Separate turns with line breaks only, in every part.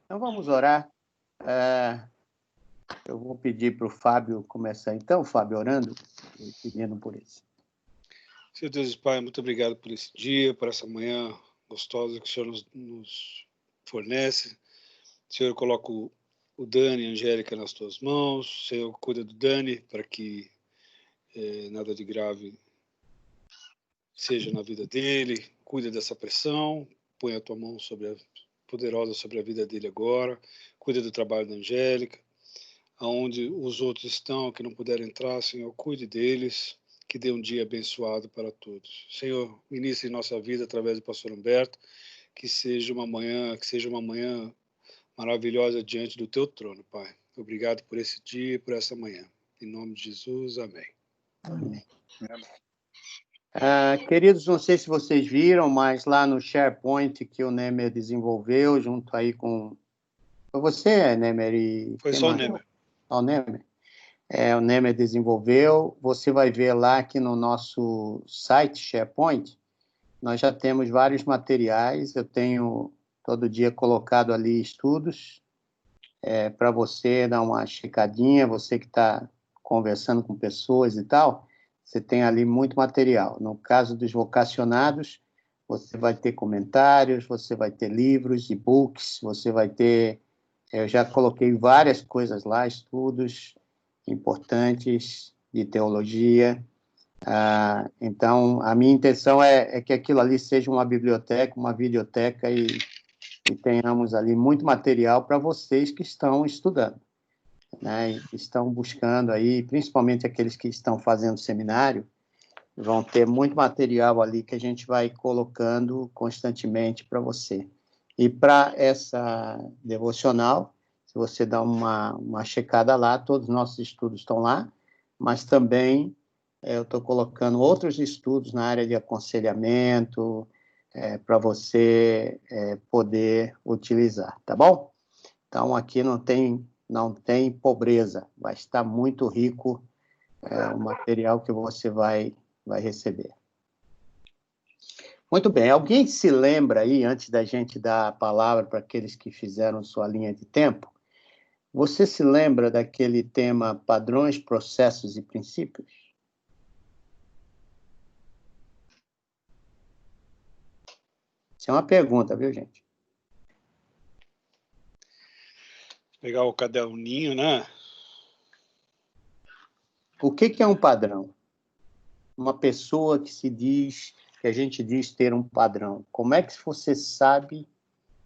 Então, vamos orar. Eu vou pedir para o Fábio começar, então, Fábio, orando e pedindo por isso.
Senhor Deus e Pai, muito obrigado por esse dia, por essa manhã gostosa que o Senhor nos fornece. Senhor, eu coloco o Dani e a Angélica nas tuas mãos. Senhor, cuida do Dani para que nada de grave seja na vida dele. Cuida dessa pressão. Põe a tua mão poderosa sobre a vida dele agora. Cuida do trabalho da Angélica. Aonde os outros estão, que não puderam entrar, Senhor, cuide deles. Que dê um dia abençoado para todos. Senhor, inicie nossa vida através do pastor Humberto. Que seja uma manhã maravilhosa diante do teu trono, Pai. Obrigado por esse dia e por essa manhã. Em nome de Jesus, amém.
Amém. Queridos, não sei se vocês viram, mas lá no SharePoint que o Nemer desenvolveu, junto aí com... Foi você, Nemer? E...
Foi só o Nemer.
O Nemer. O Nemer desenvolveu. Você vai ver lá que no nosso site SharePoint, nós já temos vários materiais. Eu tenho todo dia colocado ali estudos para você dar uma checadinha, você que está conversando com pessoas e tal, você tem ali muito material. No caso dos vocacionados, você vai ter comentários, você vai ter livros, e-books, você vai ter... Eu já coloquei várias coisas lá, estudos importantes de teologia. Então, a minha intenção é que aquilo ali seja uma biblioteca, uma videoteca e tenhamos ali muito material para vocês que estão estudando, né? E estão buscando aí, principalmente aqueles que estão fazendo seminário, vão ter muito material ali que a gente vai colocando constantemente para você. E para essa devocional, se você dá uma checada lá, todos os nossos estudos estão lá, mas também eu estou colocando outros estudos na área de aconselhamento, para você poder utilizar, tá bom? Então, aqui não tem pobreza, vai estar muito rico o material que você vai receber. Muito bem, alguém se lembra aí, antes da gente dar a palavra para aqueles que fizeram sua linha de tempo, você se lembra daquele tema padrões, processos e princípios? Isso é uma pergunta, viu, gente?
Pegar o caderninho, né?
O que é um padrão? Uma pessoa que a gente diz ter um padrão. Como é que você sabe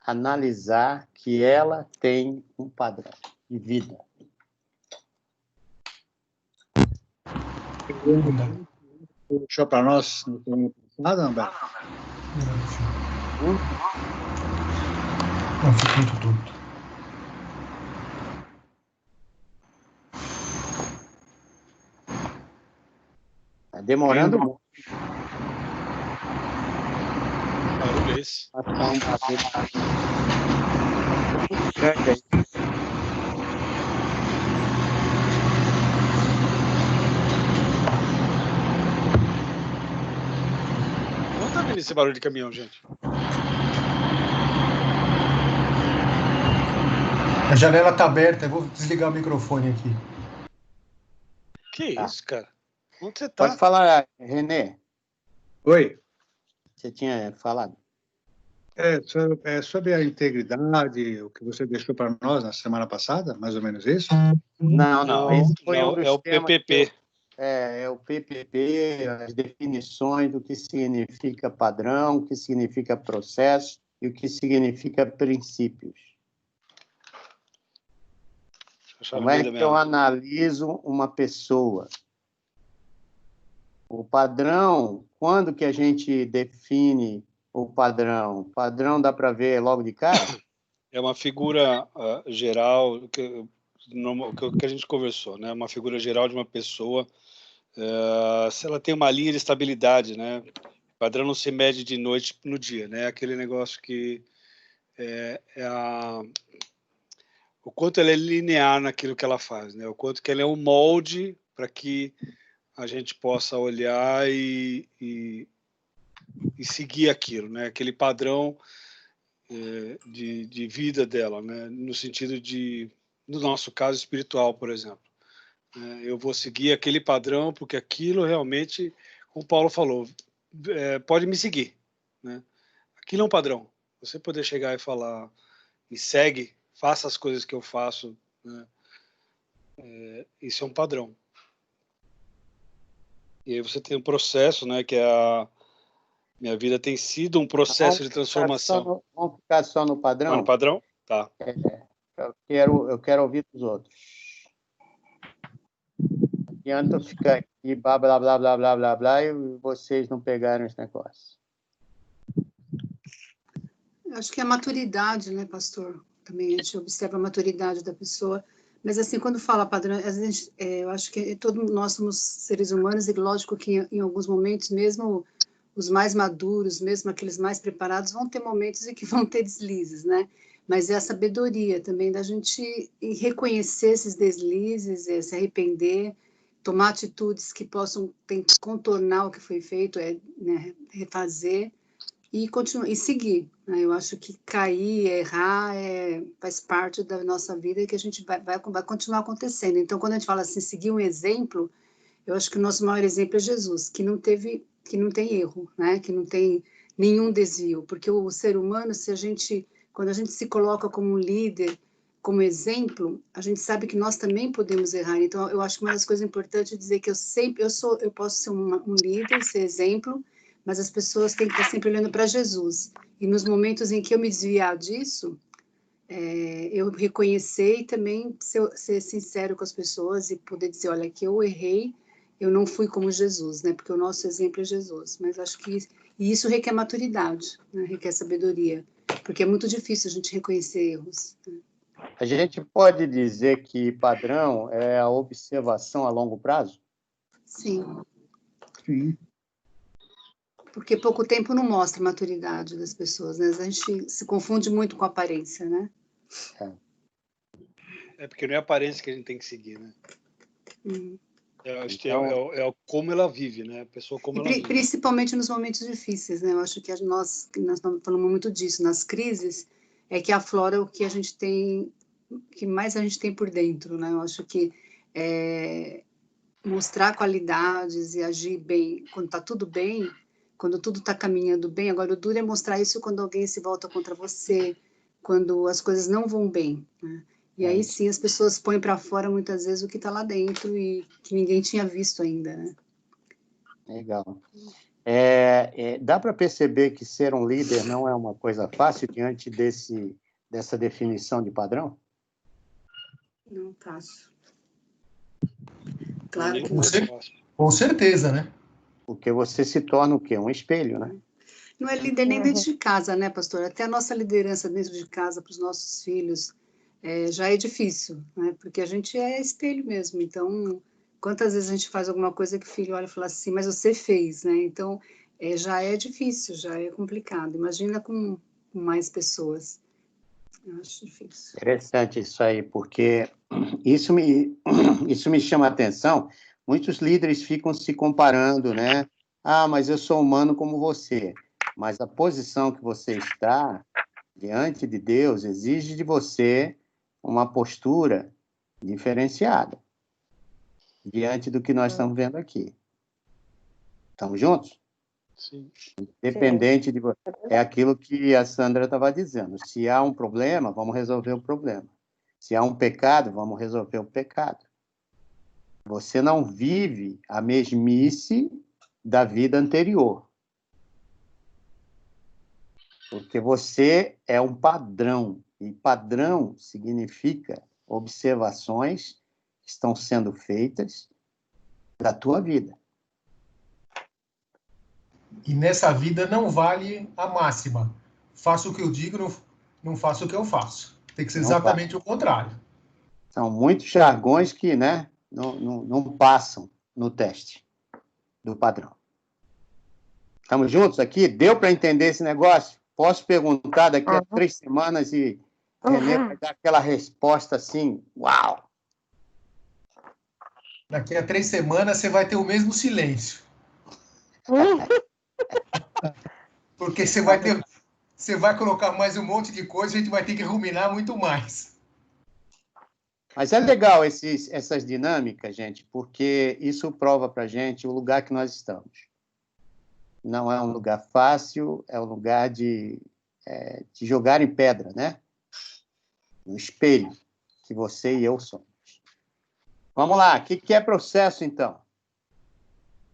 analisar que ela tem um padrão de vida?
Puxou para nós no ano passado, Humberto?
Não, fica muito tonto.
Está demorando muito.
Barulho esse. Não tá vendo esse barulho de caminhão, gente?
A janela está aberta, eu vou desligar o microfone aqui.
Que isso, cara? Onde você tá?
Pode falar, Renê.
Oi.
Você tinha falado?
Sobre a integridade, o que você deixou para nós na semana passada, mais ou menos isso?
Não. Esse foi um dos
é o
temas
PPP.
É o PPP, as definições do que significa padrão, o que significa processo e o que significa princípios. Como é que eu analiso uma pessoa? O padrão, quando que a gente define o padrão? O padrão dá para ver logo de cara?
É uma figura geral, que a gente conversou, né? Uma figura geral de uma pessoa, se ela tem uma linha de estabilidade, né? O padrão não se mede de noite no dia, né? Aquele negócio que o quanto ela é linear naquilo que ela faz, né? O quanto que ela é um molde para que a gente possa olhar e seguir aquilo, né? Aquele padrão de vida dela, né? No sentido no nosso caso espiritual, por exemplo. Eu vou seguir aquele padrão porque aquilo realmente, como o Paulo falou, pode me seguir, né? Aquilo é um padrão. Você poder chegar e falar, me segue, faça as coisas que eu faço, né? Isso é um padrão. E aí você tem um processo, né? Que minha vida tem sido um processo de transformação.
Vamos ficar só no padrão?
No padrão? Tá.
Eu quero ouvir dos outros. Não adianta eu ficar aqui, blá, blá, blá, blá, blá, blá, blá, e vocês não pegarem os negócios.
Acho que é a maturidade, né, pastor? Também a gente observa a maturidade da pessoa. Mas, assim, quando fala padrão, às vezes, eu acho que todos nós somos seres humanos, e lógico que em alguns momentos, mesmo os mais maduros, mesmo aqueles mais preparados, vão ter momentos em que vão ter deslizes, né? Mas é a sabedoria também da gente reconhecer esses deslizes, se arrepender, tomar atitudes que possam contornar o que foi feito, né, refazer e continuar e seguir, né? Eu acho que cair, errar, faz parte da nossa vida e que a gente vai continuar acontecendo. Então, quando a gente fala assim, seguir um exemplo, eu acho que o nosso maior exemplo é Jesus, que não tem erro, né? Que não tem nenhum desvio, porque o ser humano, quando a gente se coloca como um líder, como exemplo, a gente sabe que nós também podemos errar. Então, eu acho que uma das coisas importantes é dizer que eu posso ser um líder, ser exemplo, mas as pessoas têm que estar sempre olhando para Jesus. E nos momentos em que eu me desviar disso, eu reconhecer e também ser sincero com as pessoas e poder dizer, olha, que eu errei, eu não fui como Jesus, né? Porque o nosso exemplo é Jesus. Mas acho que isso requer maturidade, né? Requer sabedoria, porque é muito difícil a gente reconhecer erros, né?
A gente pode dizer que padrão é a observação a longo prazo?
Sim.
Sim.
Porque pouco tempo não mostra a maturidade das pessoas, né? A gente se confunde muito com a aparência, né?
Porque não é a aparência que a gente tem que seguir, né?
Uhum.
Acho que é como ela vive, né? A pessoa como ela vive.
Principalmente nos momentos difíceis, né? Eu acho que nós falamos muito disso, nas crises, é que aflora o que a gente tem, que mais a gente tem por dentro, né? Eu acho que mostrar qualidades e agir bem quando está tudo bem, quando tudo está caminhando bem. Agora, o duro é mostrar isso quando alguém se volta contra você, quando as coisas não vão bem, né? E aí sim as pessoas põem para fora muitas vezes o que está lá dentro e que ninguém tinha visto ainda, né?
Legal. Dá para perceber que ser um líder não é uma coisa fácil diante dessa definição de padrão?
Não fácil. Claro que
não.
Com certeza, né?
Porque você se torna o quê? Um espelho, né?
não é líder nem dentro de casa, né, pastor? Até a nossa liderança dentro de casa para os nossos filhos já é difícil, né? Porque a gente é espelho mesmo. Então, quantas vezes a gente faz alguma coisa que o filho olha e fala assim, mas você fez, né? Então, já é difícil, já é complicado. Imagina com mais pessoas. Eu acho difícil.
Interessante isso aí, porque isso me chama a atenção. Muitos líderes ficam se comparando, né? Ah, mas eu sou humano como você. Mas a posição que você está diante de Deus exige de você uma postura diferenciada diante do que nós estamos vendo aqui. Estamos juntos?
Sim.
Independente de você. É aquilo que a Sandra estava dizendo. Se há um problema, vamos resolver o problema. Se há um pecado, vamos resolver o pecado. Você não vive a mesmice da vida anterior. Porque você é um padrão. E padrão significa observações que estão sendo feitas da tua vida.
E nessa vida não vale a máxima. Faço o que eu digo, não faço o que eu faço. Tem que ser exatamente o contrário.
São muitos jargões que, né, não passam no teste do padrão. Estamos juntos aqui? Deu para entender esse negócio? Posso perguntar daqui a 3 semanas e René vai dar aquela resposta assim, uau!
Daqui a 3 semanas você vai ter o mesmo silêncio. Porque você vai ter você vai colocar mais um monte de coisa, a gente vai ter que ruminar muito mais.
Mas é legal essas dinâmicas, gente, porque isso prova para a gente o lugar que nós estamos. Não é um lugar fácil, é um lugar de jogar em pedra, né? No espelho que você e eu somos. Vamos lá, o que é processo, então?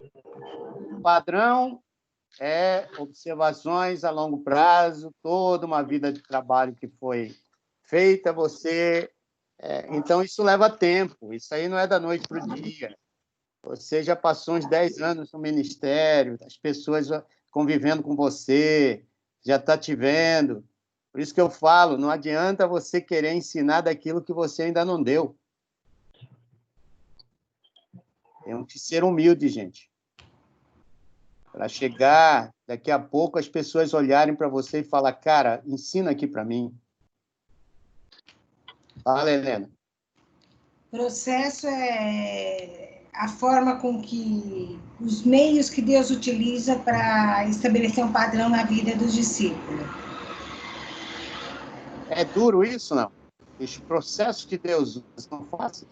O padrão é observações a longo prazo, toda uma vida de trabalho que foi feita, então, isso leva tempo, isso aí não é da noite para o dia. Você já passou uns 10 anos no ministério, as pessoas convivendo com você, já está te vendo. Por isso que eu falo, não adianta você querer ensinar daquilo que você ainda não deu. Temos que ser humilde, gente. Para chegar, daqui a pouco, as pessoas olharem para você e falar, cara, ensina aqui para mim. Fala, Helena.
Processo é a forma com que os meios que Deus utiliza para estabelecer um padrão na vida dos discípulos.
É duro isso, não? Os processos que Deus usa são fáceis?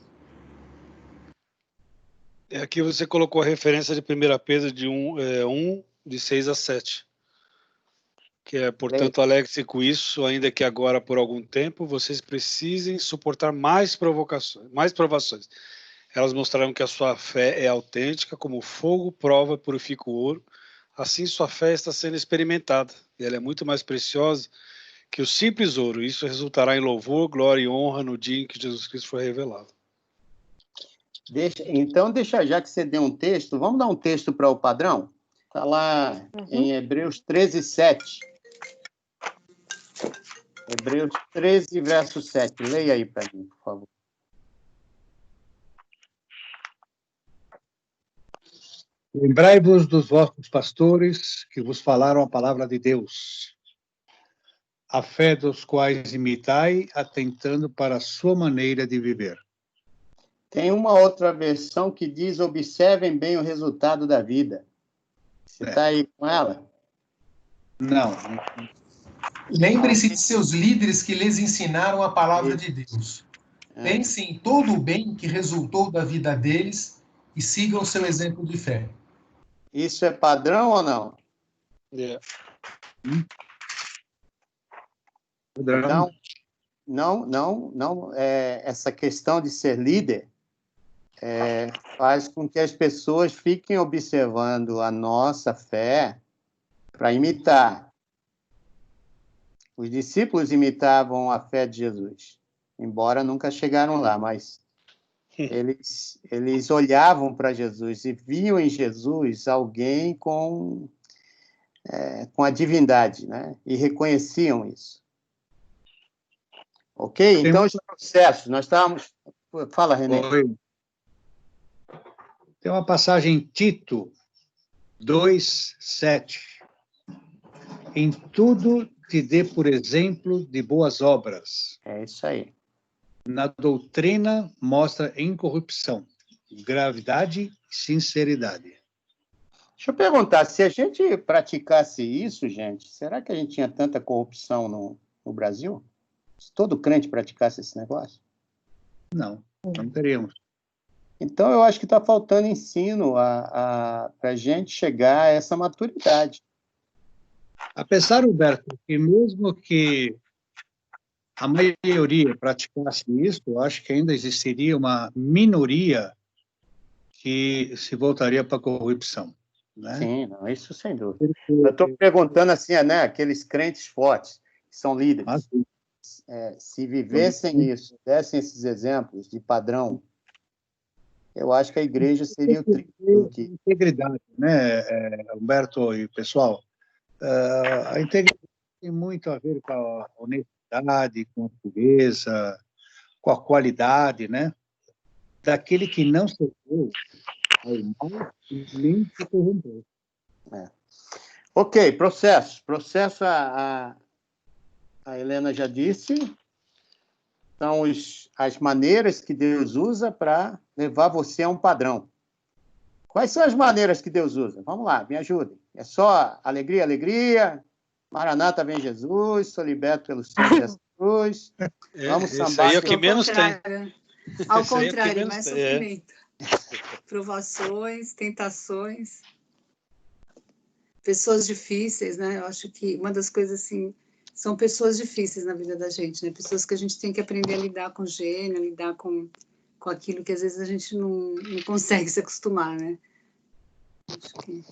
Aqui você colocou a referência de 1 Pedro de 1, de 6 a 7. Que é, portanto, alegre-se com isso, ainda que agora, por algum tempo, vocês precisem suportar mais provações. Elas mostrarão que a sua fé é autêntica, como o fogo prova e purifica o ouro. Assim, sua fé está sendo experimentada, e ela é muito mais preciosa que o simples ouro. Isso resultará em louvor, glória e honra no dia em que Jesus Cristo for revelado.
Então, já que você deu um texto, vamos dar um texto para o padrão? Está lá em Hebreus 13, 7. Hebreus 13, verso 7. Leia aí para mim, por favor.
Lembrai-vos dos vossos pastores que vos falaram a palavra de Deus, a fé dos quais imitai, atentando para a sua maneira de viver.
Tem uma outra versão que diz, observem bem o resultado da vida. Você está aí com ela?
Não.
Lembre-se de seus líderes que lhes ensinaram a palavra de Deus. Pensem em todo o bem que resultou da vida deles e sigam seu exemplo de fé.
Isso é padrão ou não? Então, essa questão de ser líder faz com que as pessoas fiquem observando a nossa fé para imitar. Os discípulos imitavam a fé de Jesus, embora nunca chegaram lá, mas eles olhavam para Jesus e viam em Jesus alguém com a divindade, né? E reconheciam isso. Ok? Então, os processos, nós estávamos... Fala, René.
Tem uma passagem em Tito 2, 7. Em tudo te dê por exemplo de boas obras.
É isso aí.
Na doutrina mostra incorrupção, gravidade e sinceridade.
Deixa eu perguntar, se a gente praticasse isso, gente, será que a gente tinha tanta corrupção no Brasil? Se todo crente praticasse esse negócio?
Não teríamos.
Então, eu acho que está faltando ensino para a gente chegar a essa maturidade.
Apesar, Roberto, que mesmo que a maioria praticasse isso, eu acho que ainda existiria uma minoria que se voltaria para a corrupção. Né?
Sim, não, isso sem dúvida. Eu estou perguntando assim, né, aqueles crentes fortes, que são líderes, se vivessem isso, dessem esses exemplos de padrão, eu acho que a igreja seria o triplo aqui.
Integridade, né, Humberto e pessoal? A integridade tem muito a ver com a honestidade, com a pureza, com a qualidade, né? Daquele que não cedeu ao mal e nem se corrompeu.
Ok, processo. Processo, a Helena já disse, são as maneiras que Deus usa para levar você a um padrão. Quais são as maneiras que Deus usa? Vamos lá, me ajudem. É só alegria, alegria? Maranata, vem Jesus, sou liberto pelo sangue dessa cruz. Vamos
Esse
sambar.
aí é o que menos tem.
Ao
Esse aí é o que
contrário,
menos
mais
tem,
sofrimento. Provações, tentações, pessoas difíceis, né? Eu acho que uma das coisas, assim, são pessoas difíceis na vida da gente, né? Pessoas que a gente tem que aprender a lidar com o gênio, a lidar com aquilo que às vezes a gente não consegue se acostumar, né? Acho que...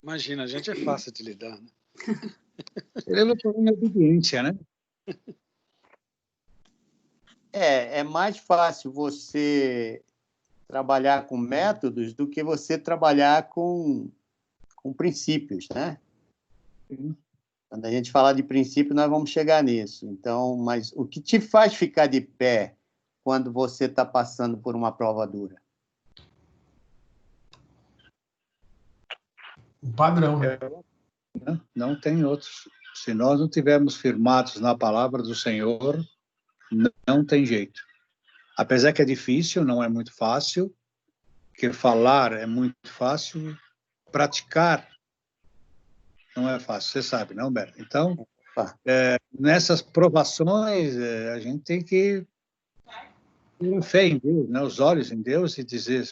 Imagina, a gente é fácil de lidar, né?
Ele é uma obediência, né?
É mais fácil você trabalhar com métodos do que você trabalhar com princípios, né?
Sim.
Quando a gente falar de princípio, nós vamos chegar nisso. Então, mas o que te faz ficar de pé quando você está passando por uma prova dura?
O padrão, né?
Não tem outros. Se nós não tivermos firmados na palavra do Senhor, não tem jeito. Apesar que é difícil, não é muito fácil, porque falar é muito fácil, praticar não é fácil, você sabe, não, Humberto? Então, nessas provações, a gente tem que ter fé em Deus, né? Os olhos em Deus e dizer,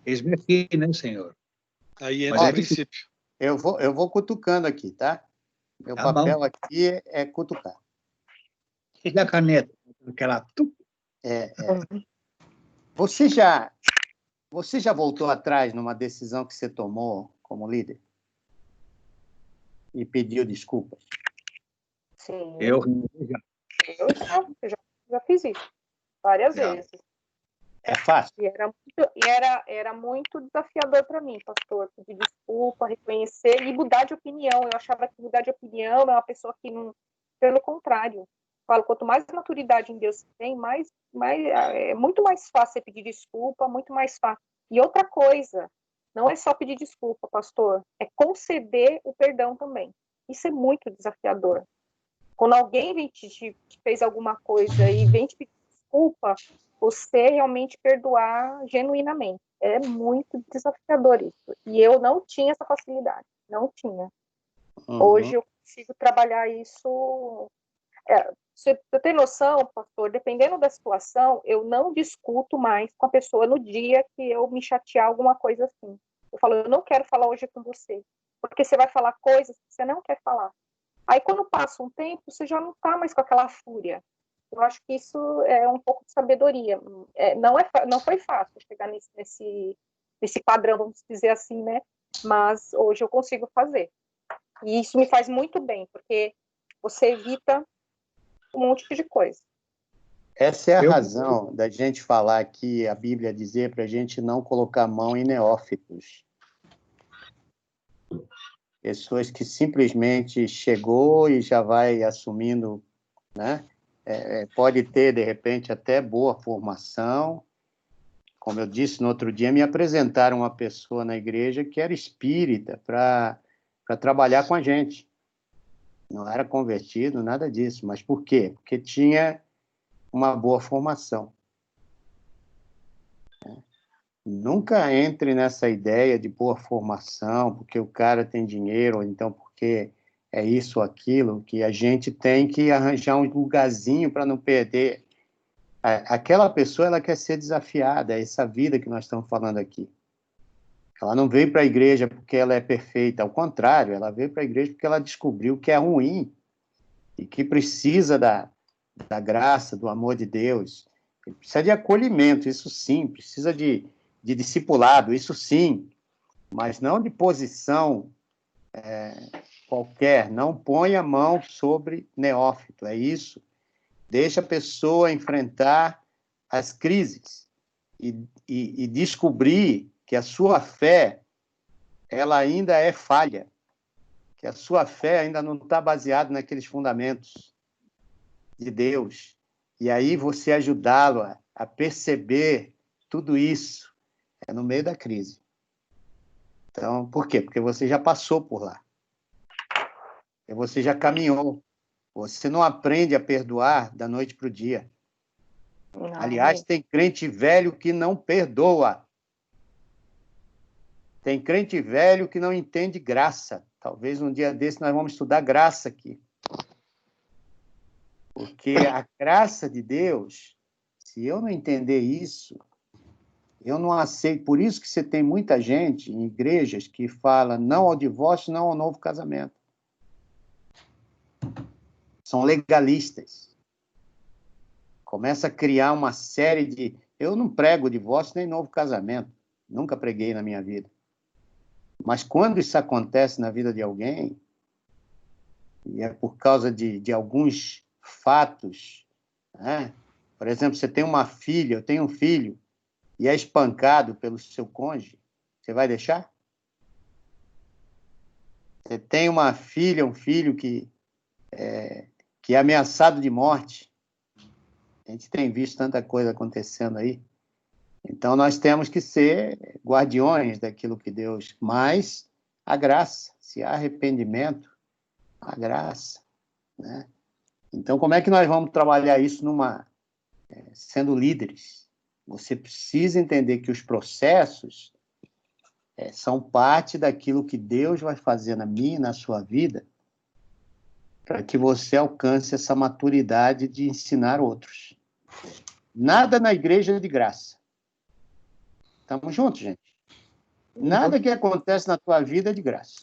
eis-me aqui, né, Senhor?
Aí
Mas
entra
é
o princípio.
Eu vou cutucando aqui, tá? Meu
Tá
papel
bom.
aqui é cutucar.
E a caneta? Aquela...
Você já voltou atrás numa decisão que você tomou como líder? E pediu desculpas?
Sim,
Eu
eu já fiz isso várias vezes.
É fácil?
E era muito desafiador para mim, pastor, pedir desculpa, reconhecer e mudar de opinião. Eu achava que mudar de opinião é uma pessoa que não... Pelo contrário. Falo, quanto mais maturidade em Deus você tem, é muito mais fácil você pedir desculpa, muito mais fácil. E outra coisa, não é só pedir desculpa, pastor, é conceder o perdão também. Isso é muito desafiador. Quando alguém vem te fez alguma coisa e vem te pedir desculpa, você realmente perdoar genuinamente. É muito desafiador isso. E eu não tinha essa facilidade. Não tinha. Hoje eu consigo trabalhar isso. Você tem noção, pastor? Dependendo da situação, eu não discuto mais com a pessoa no dia que eu me chatear alguma coisa assim. Eu falo, eu não quero falar hoje com você. Porque você vai falar coisas que você não quer falar. Aí, quando passa um tempo, você já não está mais com aquela fúria. Eu acho que isso é um pouco de sabedoria. Não foi fácil chegar nesse padrão, vamos dizer assim, né? Mas hoje eu consigo fazer. E isso me faz muito bem, porque você evita um monte de coisa.
Essa é a razão da gente falar aqui, a Bíblia dizer para a gente não colocar a mão em neófitos. Pessoas que simplesmente chegou e já vai assumindo, né? Pode ter, de repente, até boa formação. Como eu disse no outro dia, me apresentaram uma pessoa na igreja que era espírita para trabalhar com a gente. Não era convertido, nada disso. Mas por quê? Porque tinha uma boa formação. Nunca entre nessa ideia de boa formação, porque o cara tem dinheiro, ou então porque é isso ou aquilo, que a gente tem que arranjar um lugarzinho para não perder. Aquela pessoa, ela quer ser desafiada, é essa vida que nós estamos falando aqui. Ela não veio para a igreja porque ela é perfeita, ao contrário, ela veio para a igreja porque ela descobriu que é ruim e que precisa da graça, do amor de Deus. Precisa de acolhimento, isso sim, precisa de discipulado, isso sim, mas não de posição qualquer, não põe a mão sobre neófito, é isso. Deixa a pessoa enfrentar as crises e descobrir que a sua fé ela ainda é falha, que a sua fé ainda não está baseada naqueles fundamentos de Deus. E aí você ajudá-lo a perceber tudo isso no meio da crise. Então, por quê? Porque você já passou por lá. E você já caminhou. Você não aprende a perdoar da noite para o dia.
Não.
Aliás, tem crente velho que não perdoa. Tem crente velho que não entende graça. Talvez um dia desse nós vamos estudar graça aqui. Porque a graça de Deus, se eu não entender isso, eu não aceito. Por isso que você tem muita gente em igrejas que fala não ao divórcio, não ao novo casamento. São legalistas. Começa a criar uma série de... Eu não prego divórcio nem novo casamento. Nunca preguei na minha vida. Mas quando isso acontece na vida de alguém, e é por causa de alguns fatos, né? Por exemplo, você tem uma filha, eu tenho um filho, e é espancado pelo seu cônjuge, você vai deixar? Você tem uma filha, um filho que é ameaçado de morte. A gente tem visto tanta coisa acontecendo aí. Então, nós temos que ser guardiões daquilo que Deus... Mas a graça, se há arrependimento, a graça, né? Então, como é que nós vamos trabalhar isso sendo líderes? Você precisa entender que os processos são parte daquilo que Deus vai fazer na minha e na sua vida para que você alcance essa maturidade de ensinar outros. Nada na igreja é de graça. Estamos juntos, gente? Nada que acontece na tua vida é de graça.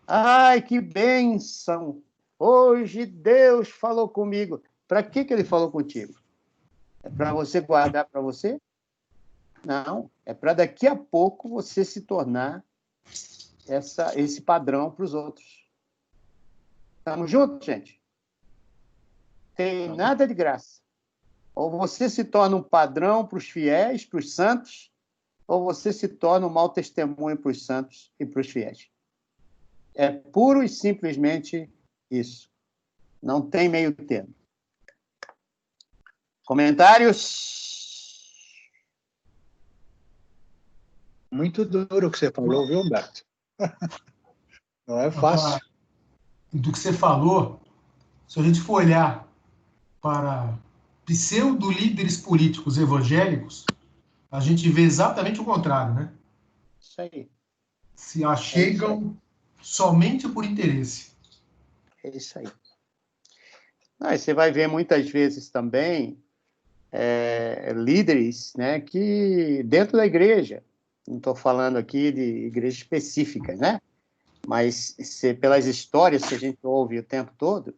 Ai, que bênção! Hoje Deus falou comigo. Para que ele falou contigo? É para você guardar para você? Não. É para daqui a pouco você se tornar esse padrão para os outros. Estamos juntos, gente? Tem nada de graça. Ou você se torna um padrão para os fiéis, para os santos, ou você se torna um mau testemunho para os santos e para os fiéis. É puro e simplesmente isso. Não tem meio termo. Comentários?
Muito duro o que você falou, viu, Humberto? Não é fácil.
Do que você falou, se a gente for olhar para pseudo-líderes políticos evangélicos, a gente vê exatamente o contrário, né?
Isso aí.
Se achegam somente por interesse.
É isso aí. E você vai ver muitas vezes também líderes, né, que dentro da igreja, não estou falando aqui de igrejas específicas, né? Mas pelas histórias que a gente ouve o tempo todo,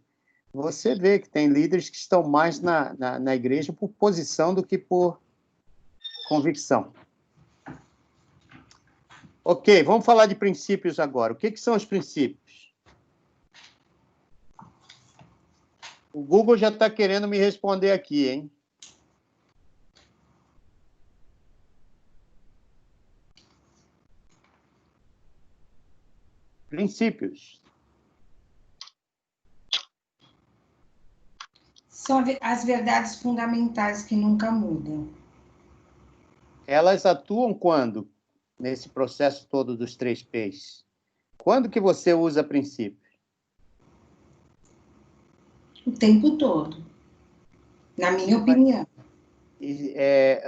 você vê que tem líderes que estão mais na igreja por posição do que por convicção. Ok, vamos falar de princípios agora. O que são os princípios? O Google já está querendo me responder aqui, hein? Princípios.
São as verdades fundamentais que nunca mudam.
Elas atuam quando? Nesse processo todo dos 3 P's. Quando que você usa princípios?
O tempo todo, na minha opinião.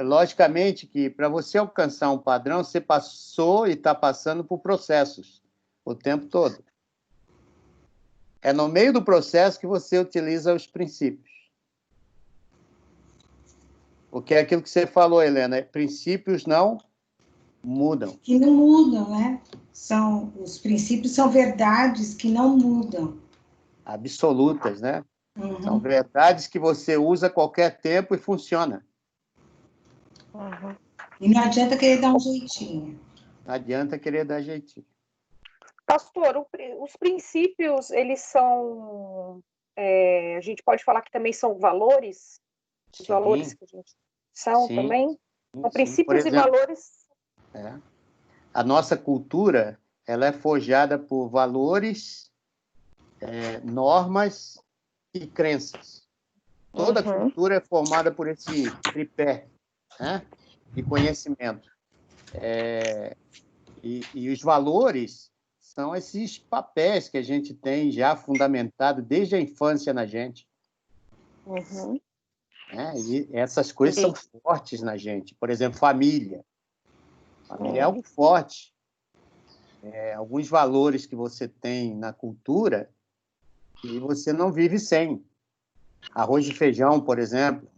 Logicamente que para você alcançar um padrão, você passou e está passando por processos o tempo todo. É no meio do processo que você utiliza os princípios. Porque é aquilo que você falou, Helena, princípios não mudam.
Que não mudam, né? Os princípios são verdades que não mudam.
Absolutas, né?
Uhum.
São verdades que você usa a qualquer tempo e funciona.
Uhum. E não adianta querer dar um jeitinho.
Não adianta querer dar jeitinho.
Pastor, os princípios, eles são... a gente pode falar que também são valores? Os valores que a gente são também? São princípios e valores.
A nossa cultura, ela é forjada por valores, normas e crenças. Toda cultura é formada por esse tripé, né, de conhecimento. E os valores são esses papéis que a gente tem já fundamentado desde a infância na gente. E essas coisas são fortes na gente. Por exemplo, família. Família é algo forte. alguns valores que você tem na cultura e você não vive sem. Arroz e feijão, por exemplo.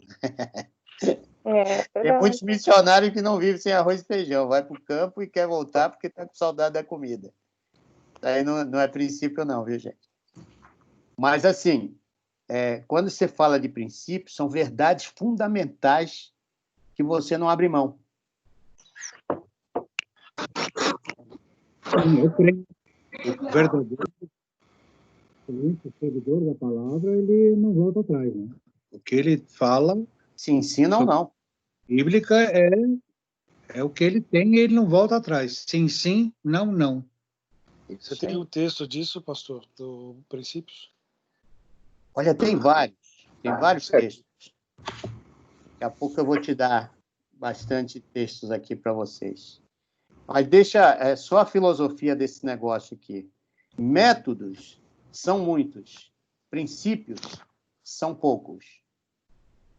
Tem muitos missionários que não vivem sem arroz e feijão. Vai para o campo e quer voltar porque está com saudade da comida. Aí não é princípio não, viu, gente? Mas, assim, quando você fala de princípios, são verdades fundamentais que você não abre mão.
Eu creio. O verdadeiro seguidor da palavra, ele não volta atrás, né? O que ele fala...
Se ensina ou não.
Bíblica é o que ele tem e ele não volta atrás. Sim, sim, não, não.
Você tem um texto disso, pastor, do Princípios?
Olha, tem vários textos. Daqui a pouco eu vou te dar bastante textos aqui para vocês. Mas deixa só a filosofia desse negócio aqui. Métodos são muitos, princípios são poucos.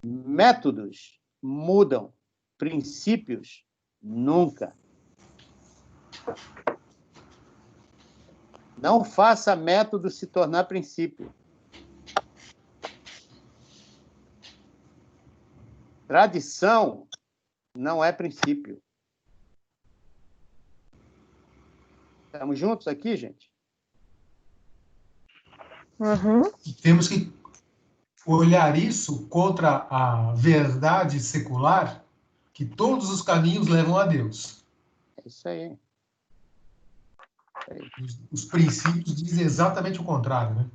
Métodos mudam, princípios nunca. Não faça método se tornar princípio. Tradição não é princípio. Estamos juntos aqui, gente?
Uhum.
Temos que olhar isso contra a verdade secular, que todos os caminhos levam a Deus.
É isso aí.
Os princípios dizem exatamente o contrário, né?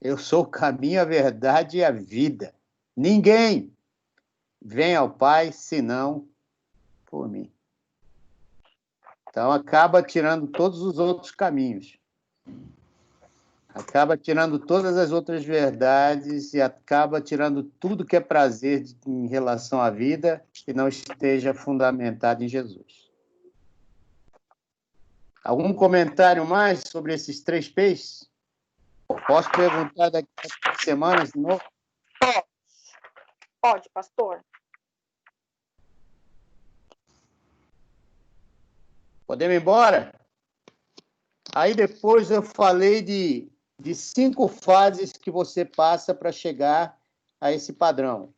Eu sou o caminho, a verdade e a vida. Ninguém vem ao Pai senão por mim. Então, acaba tirando todos os outros caminhos. Acaba tirando todas as outras verdades e acaba tirando tudo que é prazer em relação à vida que não esteja fundamentado em Jesus. Algum comentário mais sobre esses 3 P's? Posso perguntar daqui a 3 semanas de novo?
Pode, pastor.
Podemos ir embora? Aí depois eu falei de 5 fases que você passa para chegar a esse padrão.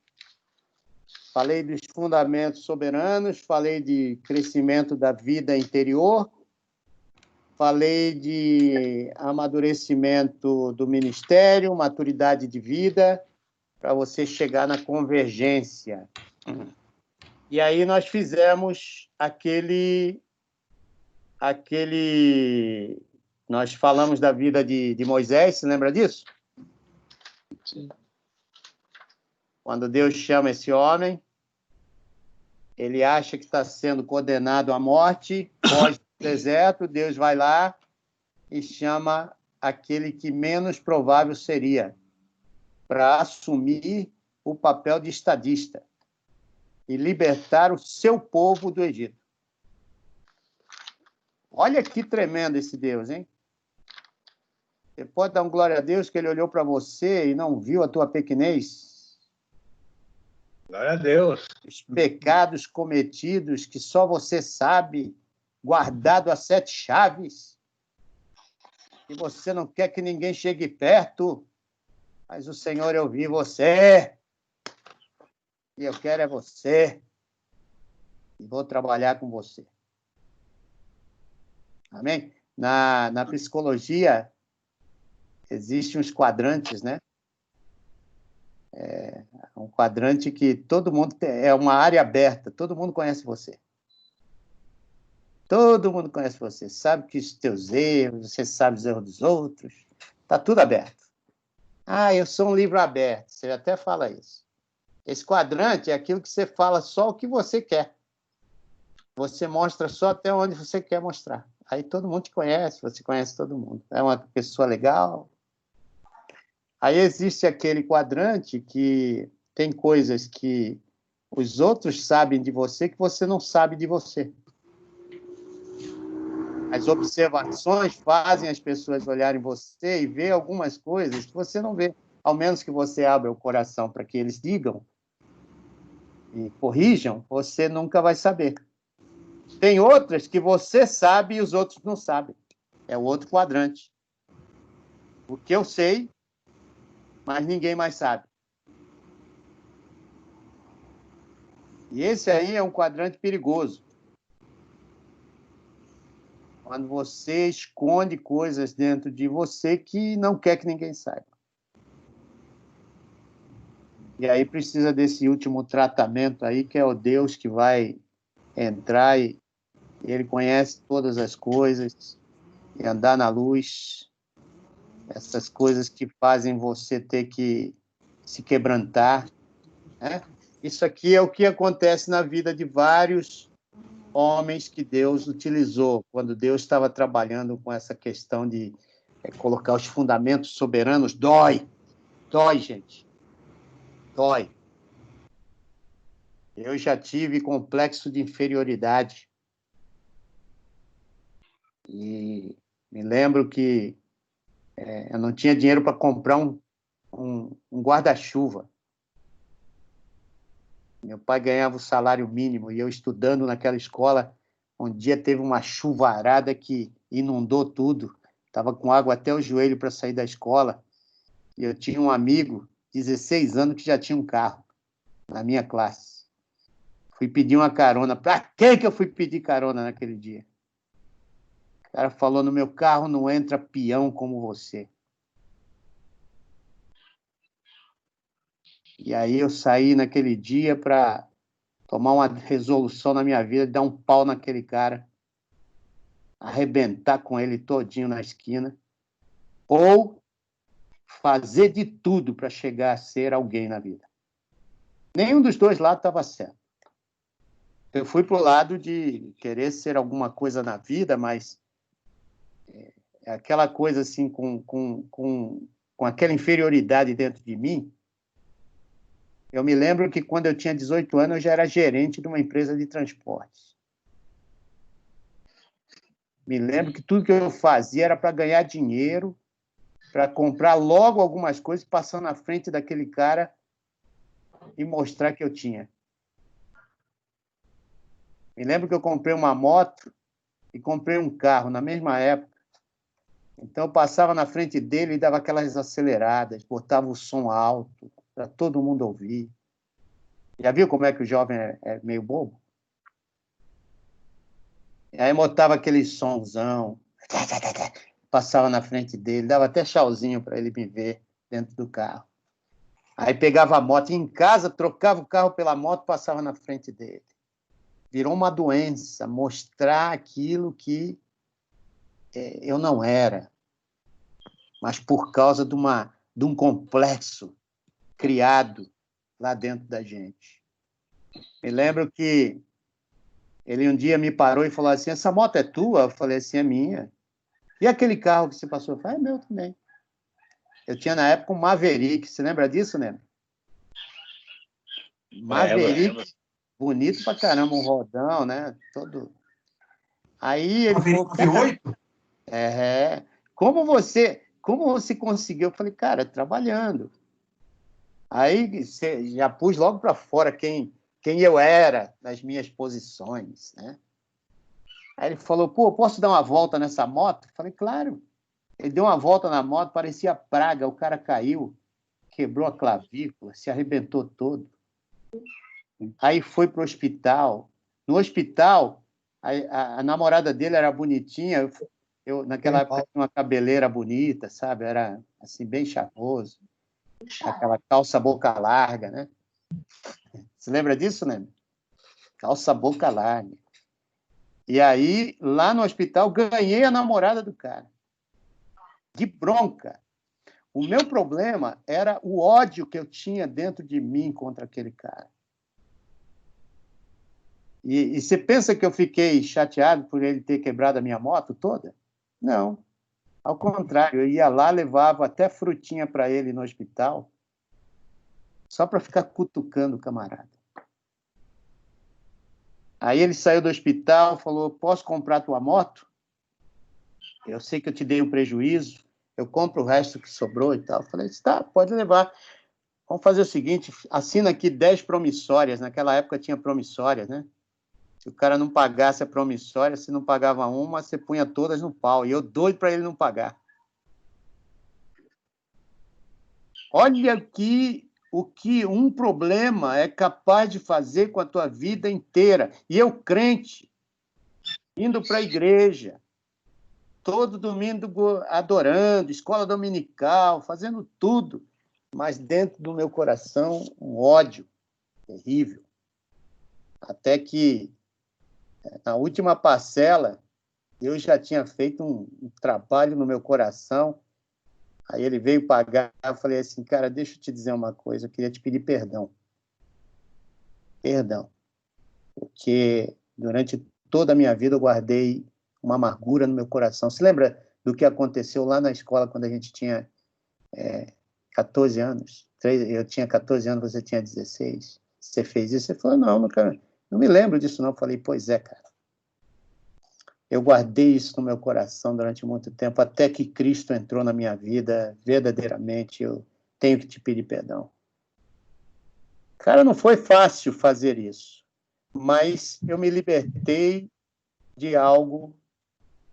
Falei dos fundamentos soberanos, falei de crescimento da vida interior, falei de amadurecimento do ministério, maturidade de vida, para você chegar na convergência. E aí nós fizemos nós falamos da vida de Moisés, se lembra disso?
Sim.
Quando Deus chama esse homem, ele acha que está sendo condenado à morte, foge do deserto, Deus vai lá e chama aquele que menos provável seria para assumir o papel de estadista e libertar o seu povo do Egito. Olha que tremendo esse Deus, hein? Você pode dar um glória a Deus que ele olhou para você e não viu a tua pequenez?
Glória a Deus.
Os pecados cometidos que só você sabe, guardado a 7 chaves, e você não quer que ninguém chegue perto, mas o Senhor, eu vi você, e eu quero é você, e vou trabalhar com você. Amém? Na psicologia, existem uns quadrantes, né? Um quadrante que todo mundo é uma área aberta, todo mundo conhece você. Todo mundo conhece você, sabe que os teus erros, você sabe os erros dos outros, está tudo aberto. Ah, eu sou um livro aberto, você até fala isso. Esse quadrante é aquilo que você fala só o que você quer. Você mostra só até onde você quer mostrar. Aí todo mundo te conhece, você conhece todo mundo. É uma pessoa legal. Aí existe aquele quadrante que tem coisas que os outros sabem de você que você não sabe de você. As observações fazem as pessoas olharem você e ver algumas coisas que você não vê. Ao menos que você abra o coração para que eles digam e corrijam, você nunca vai saber. Tem outras que você sabe e os outros não sabem. É o outro quadrante. O que eu sei, mas ninguém mais sabe. E esse aí é um quadrante perigoso. Quando você esconde coisas dentro de você que não quer que ninguém saiba. E aí precisa desse último tratamento aí, que é o Deus que vai entrar e ele conhece todas as coisas e andar na luz. Essas coisas que fazem você ter que se quebrantar, né? Isso aqui é o que acontece na vida de vários homens que Deus utilizou, quando Deus estava trabalhando com essa questão de colocar os fundamentos soberanos. Dói, gente, dói. Eu já tive complexo de inferioridade. E me lembro que eu não tinha dinheiro para comprar um guarda-chuva. Meu pai ganhava o salário mínimo e eu estudando naquela escola, um dia teve uma chuvarada que inundou tudo. Estava com água até o joelho para sair da escola. E eu tinha um amigo, 16 anos, que já tinha um carro na minha classe. Fui pedir uma carona. Para que eu fui pedir carona naquele dia? O cara falou, no meu carro não entra peão como você. E aí eu saí naquele dia para tomar uma resolução na minha vida, dar um pau naquele cara, arrebentar com ele todinho na esquina, ou fazer de tudo para chegar a ser alguém na vida. Nenhum dos dois lados estava certo. Eu fui para o lado de querer ser alguma coisa na vida, mas aquela coisa assim, com aquela inferioridade dentro de mim. Eu me lembro que quando eu tinha 18 anos, eu já era gerente de uma empresa de transportes. Me lembro que tudo que eu fazia era para ganhar dinheiro, para comprar logo algumas coisas, passando na frente daquele cara e mostrar que eu tinha. Me lembro que eu comprei uma moto e comprei um carro na mesma época. Então, eu passava na frente dele e dava aquelas aceleradas, botava o som alto para todo mundo ouvir. Já viu como é que o jovem é meio bobo? E aí botava aquele sonzão, passava na frente dele, dava até tchauzinho para ele me ver dentro do carro. Aí pegava a moto, em casa, trocava o carro pela moto, passava na frente dele. Virou uma doença, mostrar aquilo que eu não era, mas por causa de um complexo criado lá dentro da gente. Me lembro que ele um dia me parou e falou assim, essa moto é tua? Eu falei assim, é minha. E aquele carro que você passou? Eu falei, é meu também. Eu tinha na época um Maverick, você lembra disso, né? Maverick, bonito pra caramba, um rodão, né? Todo. Aí ele falou, como você conseguiu? Eu falei, cara, trabalhando. Aí já pus logo para fora quem eu era nas minhas posições, né? Aí ele falou, pô, posso dar uma volta nessa moto? Eu falei, claro. Ele deu uma volta na moto, parecia praga, o cara caiu, quebrou a clavícula, se arrebentou todo. Aí foi para o hospital. No hospital, a namorada dele era bonitinha, naquela época tinha uma cabeleira bonita, sabe? Era assim, bem charmoso. Aquela calça boca larga, né? Você lembra disso, né? Calça boca larga. E aí, lá no hospital, ganhei a namorada do cara. De bronca. O meu problema era o ódio que eu tinha dentro de mim contra aquele cara. E você pensa que eu fiquei chateado por ele ter quebrado a minha moto toda? Não. Ao contrário, eu ia lá, levava até frutinha para ele no hospital, só para ficar cutucando o camarada. Aí ele saiu do hospital, falou, posso comprar tua moto? Eu sei que eu te dei um prejuízo, eu compro o resto que sobrou e tal. Eu falei, tá, pode levar. Vamos fazer o seguinte, assina aqui 10 promissórias. Naquela época tinha promissórias, né? Se o cara não pagasse a promissória, se não pagava uma, você punha todas no pau. E eu doido para ele não pagar. Olha aqui o que um problema é capaz de fazer com a tua vida inteira. E eu, crente, indo para a igreja, todo domingo adorando, escola dominical, fazendo tudo, mas dentro do meu coração um ódio terrível. Até que, na última parcela, eu já tinha feito um trabalho no meu coração. Aí ele veio pagar, eu falei assim, cara, deixa eu te dizer uma coisa, eu queria te pedir perdão. Perdão. Porque durante toda a minha vida eu guardei uma amargura no meu coração. Você lembra do que aconteceu lá na escola quando a gente tinha 14 anos? Eu tinha 14 anos, você tinha 16. Você fez isso? Você falou, não me lembro disso não. Eu falei, pois é, cara. Eu guardei isso no meu coração durante muito tempo, até que Cristo entrou na minha vida, verdadeiramente, eu tenho que te pedir perdão. Cara, não foi fácil fazer isso, mas eu me libertei de algo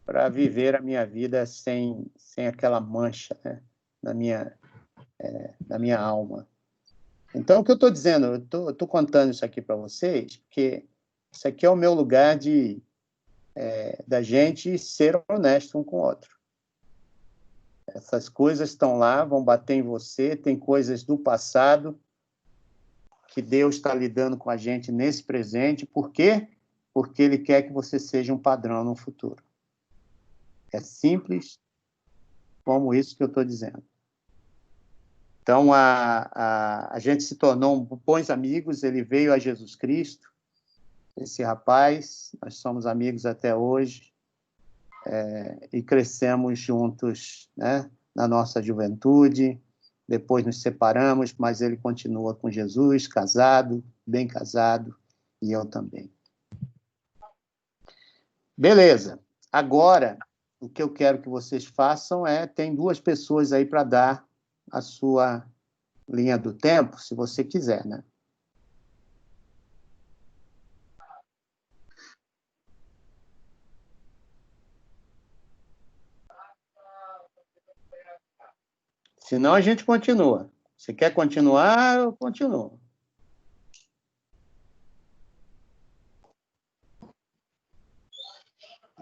para viver a minha vida sem aquela mancha, né, na minha alma. Então, o que eu estou dizendo, eu estou contando isso aqui para vocês, porque isso aqui é o meu lugar da gente ser honesto um com o outro. Essas coisas estão lá, vão bater em você, tem coisas do passado que Deus está lidando com a gente nesse presente. Por quê? Porque Ele quer que você seja um padrão no futuro. É simples como isso que eu estou dizendo. Então, a gente se tornou bons amigos, ele veio a Jesus Cristo, esse rapaz, nós somos amigos até hoje, e crescemos juntos, né, na nossa juventude, depois nos separamos, mas ele continua com Jesus, casado, bem casado, e eu também. Beleza. Agora, o que eu quero que vocês façam tem 2 pessoas aí para dar a sua linha do tempo, se você quiser, né? Senão a gente continua. Se quer continuar, eu continuo.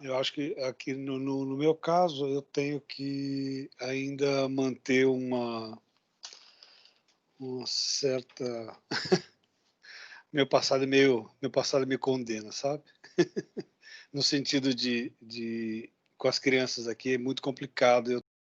Eu acho que aqui no meu caso eu tenho que ainda manter uma certa meu passado me condena, sabe? No sentido de com as crianças aqui é muito complicado eu